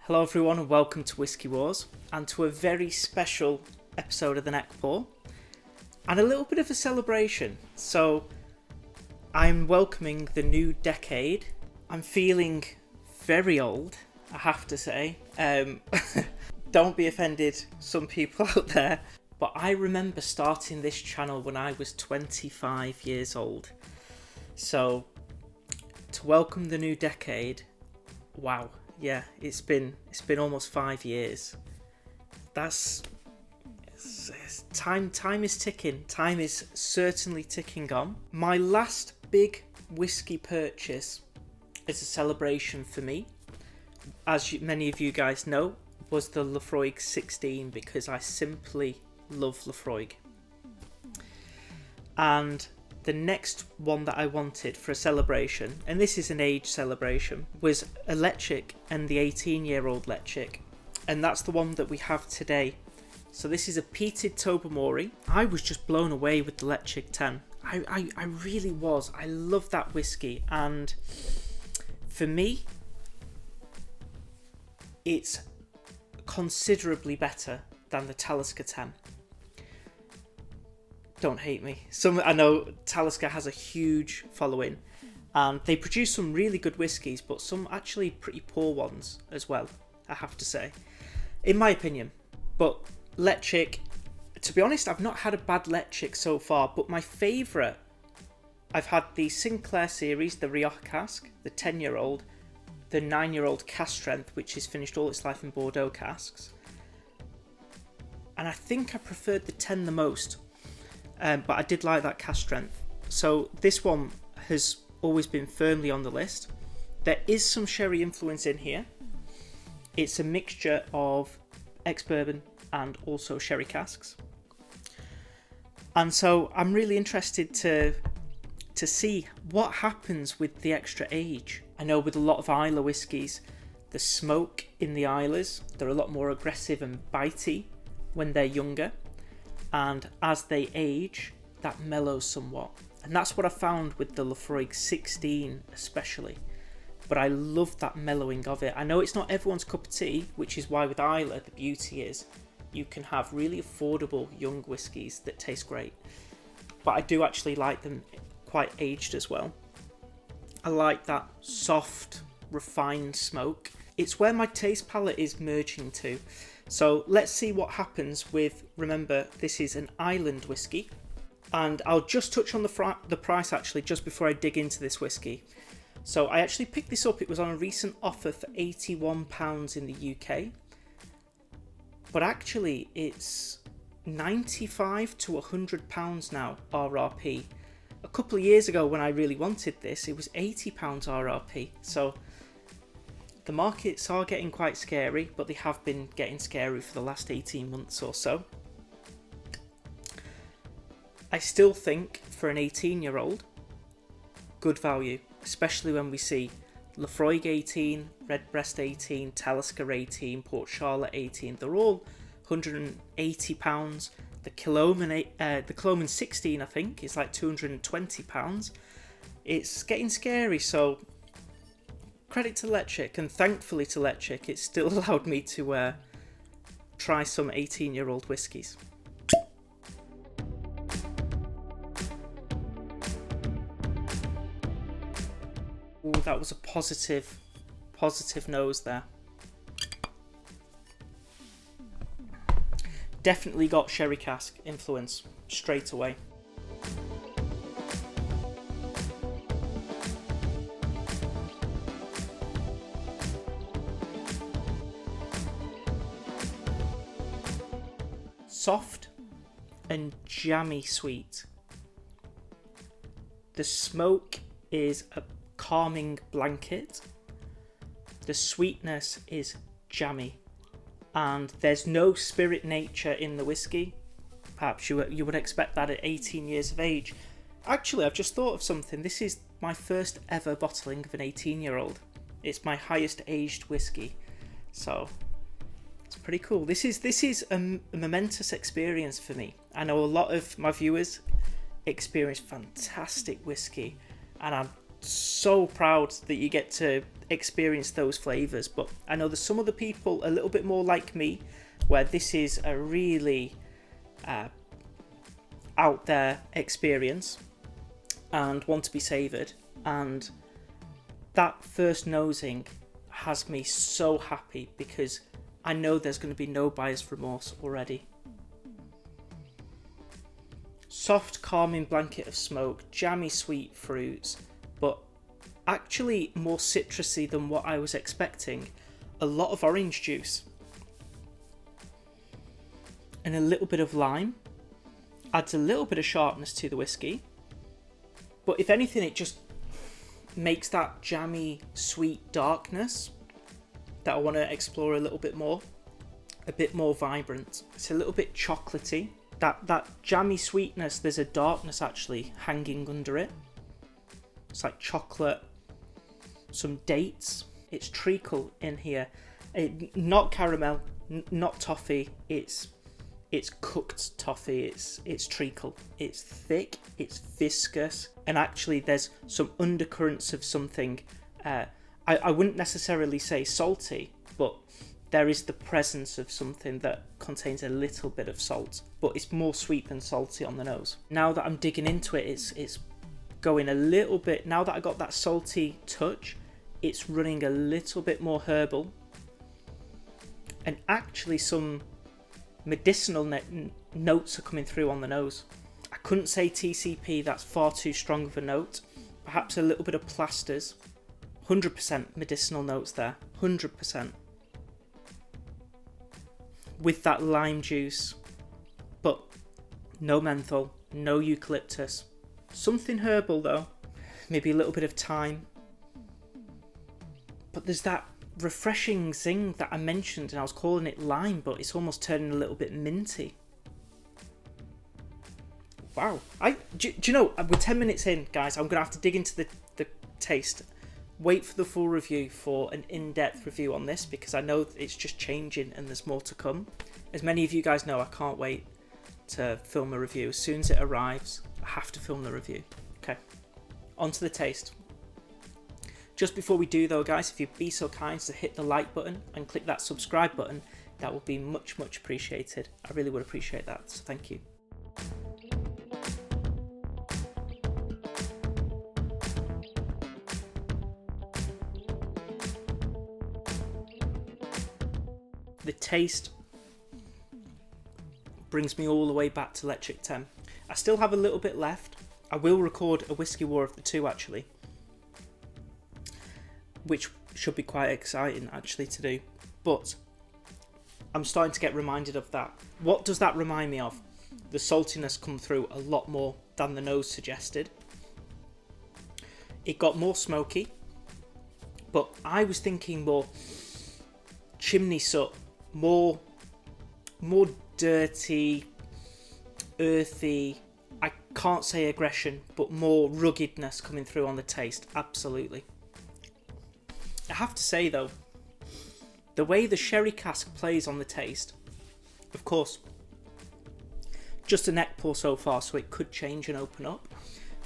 Hello everyone and welcome to WhiskyWars and to a very special episode of the NeckPour and a little bit of a celebration. So I'm welcoming the new decade. I'm feeling very old, I have to say. Don't be offended, some people out there, but I remember starting this channel when I was 25 years old. So to welcome the new decade, wow. Yeah, it's been almost 5 years. Time is ticking. Time is certainly ticking on. My last big whiskey purchase is a celebration for me, as many of you guys know, was the Laphroaig 16 because I simply love Laphroaig. And the next one that I wanted for a celebration, and this is an age celebration, was a Ledaig and the 18-year-old Ledaig, and that's the one that we have today. So this is a peated Tobermory. I was just blown away with the Ledaig 10. I really was. I love that whiskey, and for me, it's considerably better than the Talisker 10. Don't hate me. I know Talisker has a huge following and they produce some really good whiskies, but some actually pretty poor ones as well, I have to say, in my opinion. But Ledaig, to be honest, I've not had a bad Ledaig so far, but my favourite, I've had the Sinclair series, the Rioja cask, the 10-year-old, the 9-year-old cask strength, which has finished all its life in Bordeaux casks. And I think I preferred the 10 the most. But I did like that cask strength. So this one has always been firmly on the list. There is some sherry influence in here. It's a mixture of ex-bourbon and also sherry casks. And so I'm really interested to see what happens with the extra age. I know with a lot of Islay whiskies, the smoke in the Islas, they're a lot more aggressive and bitey when they're younger. And as they age, that mellows somewhat. And that's what I found with the Laphroaig 16 especially. But I love that mellowing of it. I know it's not everyone's cup of tea, which is why with Islay the beauty is you can have really affordable young whiskies that taste great. But I do actually like them quite aged as well. I like that soft, refined smoke. It's where my taste palette is merging to. So let's see what happens with, remember, this is an island whiskey. And I'll just touch on the price actually, just before I dig into this whiskey. So I actually picked this up, it was on a recent offer for £81 in the UK. But actually it's £95 to £100 now, RRP. A couple of years ago when I really wanted this, it was £80 RRP. So the markets are getting quite scary, but they have been getting scary for the last 18 months or so. I still think for an 18-year-old, good value, especially when we see Laphroaig 18, Redbreast 18, Talisker 18, Port Charlotte 18. They're all £180. The Kilchoman 16, I think, is like £220. It's getting scary, so credit to Ledaig, and thankfully to Ledaig, it still allowed me to try some 18-year-old whiskies. Ooh, that was a positive nose there. Definitely got sherry cask influence straight away. Soft and jammy sweet. The smoke is a calming blanket. The sweetness is jammy. And there's no spirit nature in the whiskey. Perhaps you would expect that at 18 years of age. Actually, I've just thought of something. This is my first ever bottling of an 18-year-old. It's my highest aged whiskey. So it's pretty cool. This is a momentous experience for me. I know a lot of my viewers experience fantastic whiskey, and I'm so proud that you get to experience those flavours. But I know there's some other people a little bit more like me, where this is a really out there experience and want to be savoured. And that first nosing has me so happy, because I know there's going to be no buyer's remorse already. Soft, calming blanket of smoke, jammy sweet fruits, but actually more citrusy than what I was expecting. A lot of orange juice and a little bit of lime. Adds a little bit of sharpness to the whiskey, but if anything, it just makes that jammy sweet darkness that I want to explore a little bit more, a bit more vibrant. It's a little bit chocolatey. That jammy sweetness, there's a darkness actually hanging under it. It's like chocolate, some dates. It's treacle in here. Not caramel, not toffee. It's cooked toffee. It's treacle. It's thick. It's viscous, and actually there's some undercurrents of something. I wouldn't necessarily say salty, but there is the presence of something that contains a little bit of salt, but it's more sweet than salty on the nose. Now that I'm digging into it, it's going a little bit. Now that I got that salty touch, it's running a little bit more herbal, and actually some medicinal notes are coming through on the nose. I couldn't say TCP, that's far too strong of a note. Perhaps a little bit of plasters. 100% medicinal notes there, 100%. With that lime juice, but no menthol, no eucalyptus. Something herbal though, maybe a little bit of thyme. But there's that refreshing zing that I mentioned, and I was calling it lime, but it's almost turning a little bit minty. Wow. Do you know, we're 10 minutes in, guys. I'm going to have to dig into the taste. Wait for the full review for an in-depth review on this, because I know it's just changing and there's more to come. As many of you guys know, I can't wait to film a review. As soon as it arrives, I have to film the review. Okay, on to the taste. Just before we do though, guys, if you'd be so kind to hit the like button and click that subscribe button, that would be much, much appreciated. I really would appreciate that, so thank you. The taste brings me all the way back to Ledaig 10. I still have a little bit left. I will record a Whiskey War of the 2 actually, which should be quite exciting actually to do, but I'm starting to get reminded of that. What does that remind me of? The saltiness come through a lot more than the nose suggested. It got more smoky, but I was thinking more chimney soot, more dirty, earthy. I can't say aggression, but more ruggedness coming through on the taste. Absolutely. I have to say though, the way the sherry cask plays on the taste, of course, just a neck pour so far, so it could change and open up,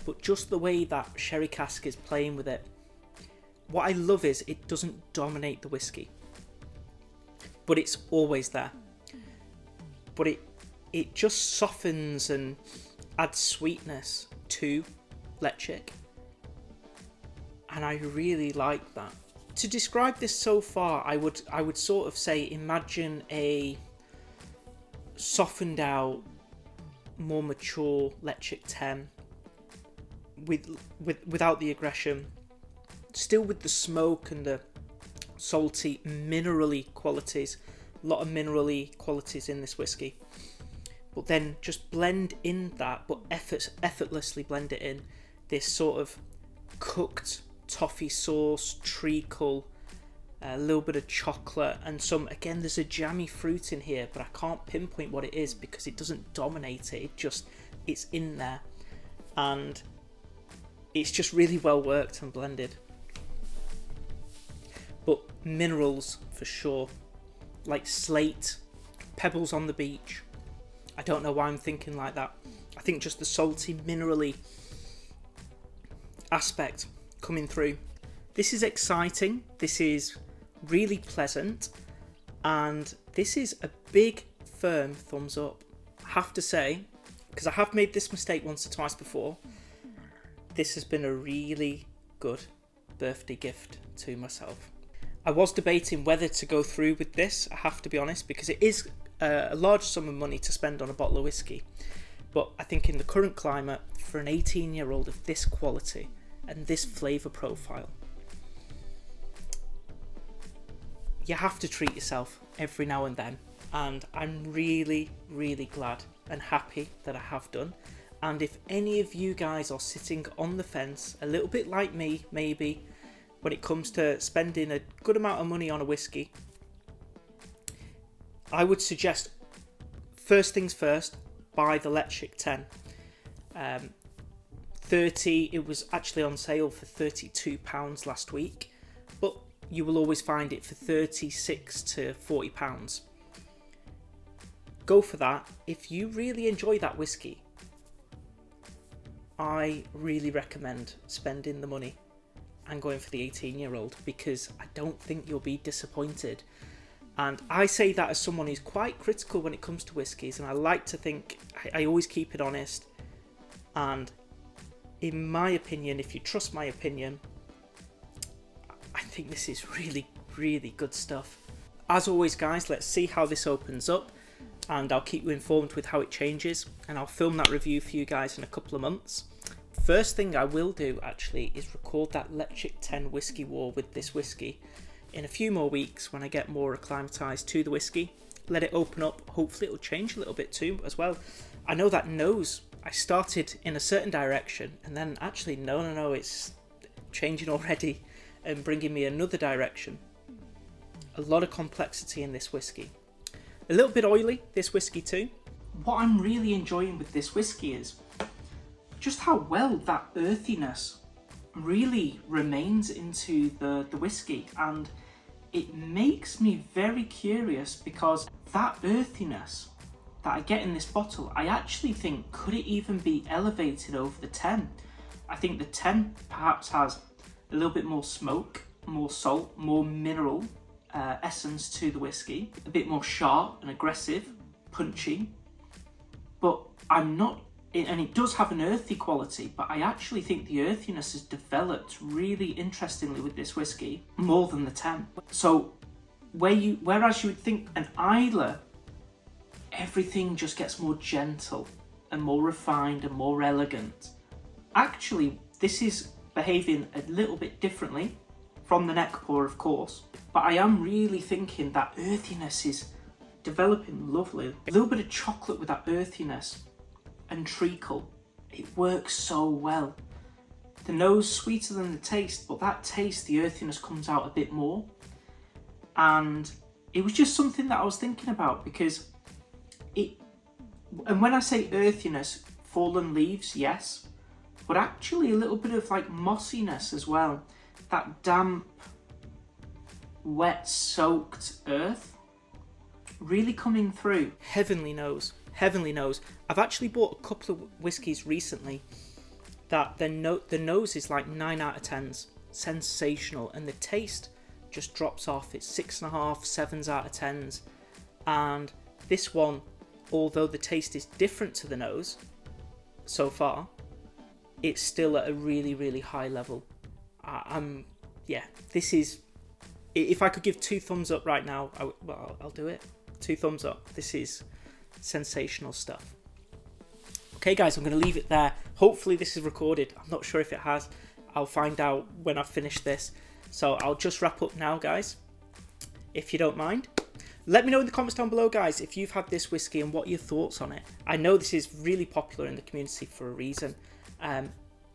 but just the way that sherry cask is playing with it, what I love is it doesn't dominate the whiskey, but it's always there. But it just softens and adds sweetness to Ledaig, and I really like that. To describe this so far, I would sort of say, imagine a softened out, more mature Ledaig 10 without the aggression, still with the smoke and the salty minerally qualities. A lot of minerally qualities in this whiskey, but then just blend in that, but effortlessly blend it in this sort of cooked toffee sauce, treacle, a little bit of chocolate, and some, again, there's a jammy fruit in here, but I can't pinpoint what it is because it doesn't dominate it. It's in there, and it's just really well worked and blended. But minerals for sure, like slate, pebbles on the beach. I don't know why I'm thinking like that. I think just the salty, minerally aspect coming through. This is exciting, this is really pleasant, and this is a big firm thumbs up. I have to say, because I have made this mistake once or twice before, this has been a really good birthday gift to myself. I was debating whether to go through with this, I have to be honest, because it is a large sum of money to spend on a bottle of whiskey. But I think in the current climate, for an 18-year-old of this quality and this flavour profile, you have to treat yourself every now and then. And I'm really, really glad and happy that I have done. And if any of you guys are sitting on the fence, a little bit like me, maybe, when it comes to spending a good amount of money on a whiskey, I would suggest, first things first, buy the Ledaig 10. 30, it was actually on sale for £32 last week, but you will always find it for £36 to £40. Go for that. If you really enjoy that whiskey, I really recommend spending the money and going for the 18-year-old, because I don't think you'll be disappointed. And I say that as someone who's quite critical when it comes to whiskies, and I like to think I always keep it honest. And in my opinion, if you trust my opinion, I think this is really, really good stuff. As always, guys, let's see how this opens up, and I'll keep you informed with how it changes, and I'll film that review for you guys in a couple of months. First thing I will do actually is record that Ledaig 10 Whiskey War with this whiskey in a few more weeks when I get more acclimatized to the whiskey. Let it open up, hopefully it'll change a little bit too as well. I know that nose, I started in a certain direction and then actually no, it's changing already and bringing me another direction. A lot of complexity in this whiskey. A little bit oily, this whiskey too. What I'm really enjoying with this whiskey is just how well that earthiness really remains into the whiskey, and it makes me very curious because that earthiness that I get in this bottle, I actually think, could it even be elevated over the 10? I think the 10 perhaps has a little bit more smoke, more salt, more mineral essence to the whiskey, a bit more sharp and aggressive, punchy, but I'm not, and it does have an earthy quality, but I actually think the earthiness has developed really interestingly with this whiskey, more than the 10. So whereas you would think an Islay, everything just gets more gentle and more refined and more elegant. Actually, this is behaving a little bit differently from the NeckPour, of course, but I am really thinking that earthiness is developing lovely. A little bit of chocolate with that earthiness and treacle, it works so well. The nose sweeter than the taste, but that taste, the earthiness comes out a bit more. And it was just something that I was thinking about, because and when I say earthiness, fallen leaves, yes, but actually a little bit of like mossiness as well. That damp, wet, soaked earth really coming through. Heavenly nose. Heavenly nose. I've actually bought a couple of whiskies recently that the nose is like 9 out of 10s. Sensational. And the taste just drops off. It's 6.5, 7s out of 10s. And this one, although the taste is different to the nose so far, it's still at a really, really high level. Yeah, this is, if I could give 2 thumbs up right now, I'll do it. 2 thumbs up. This is sensational stuff. Okay guys, I'm going to leave it there. Hopefully this is recorded. I'm not sure if it has. I'll find out when I've finished this. So I'll just wrap up now, guys, if you don't mind. Let me know in the comments down below, guys, if you've had this whiskey and what your thoughts on it. I know this is really popular in the community for a reason.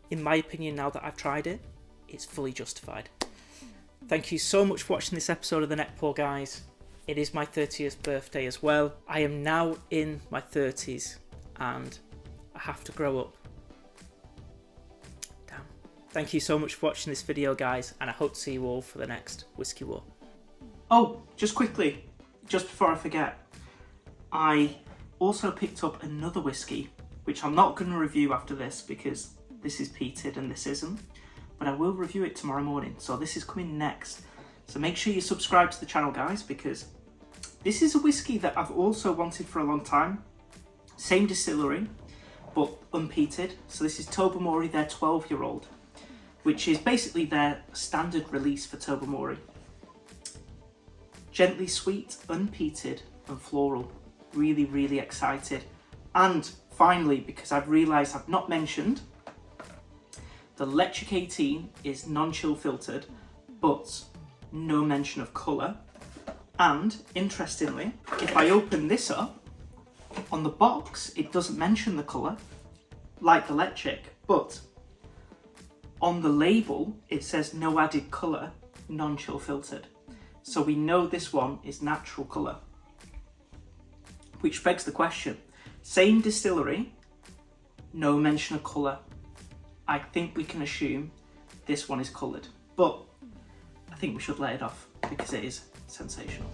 In my opinion, now that I've tried it, it's fully justified. Thank you so much for watching this episode of the NeckPour, guys. It is my 30th birthday as well. I am now in my 30s and I have to grow up. Damn. Thank you so much for watching this video, guys, and I hope to see you all for the next Whiskey War. Oh, just quickly, just before I forget, I also picked up another whiskey, which I'm not going to review after this because this is peated and this isn't. but I will review it tomorrow morning. So this is coming next. So make sure you subscribe to the channel, guys, because this is a whiskey that I've also wanted for a long time. Same distillery, but unpeated. So this is Tobermory, their 12-year-old, which is basically their standard release for Tobermory. Gently sweet, unpeated, and floral. Really, really excited. And finally, because I've realised I've not mentioned, the Ledaig 18 is non-chill filtered, but no mention of colour. And interestingly, if I open this up, on the box it doesn't mention the colour, like the Ledaig, but on the label it says no added colour, non-chill filtered. So we know this one is natural colour. Which begs the question, same distillery, no mention of colour. I think we can assume this one is coloured, but I think we should let it off because it is sensational.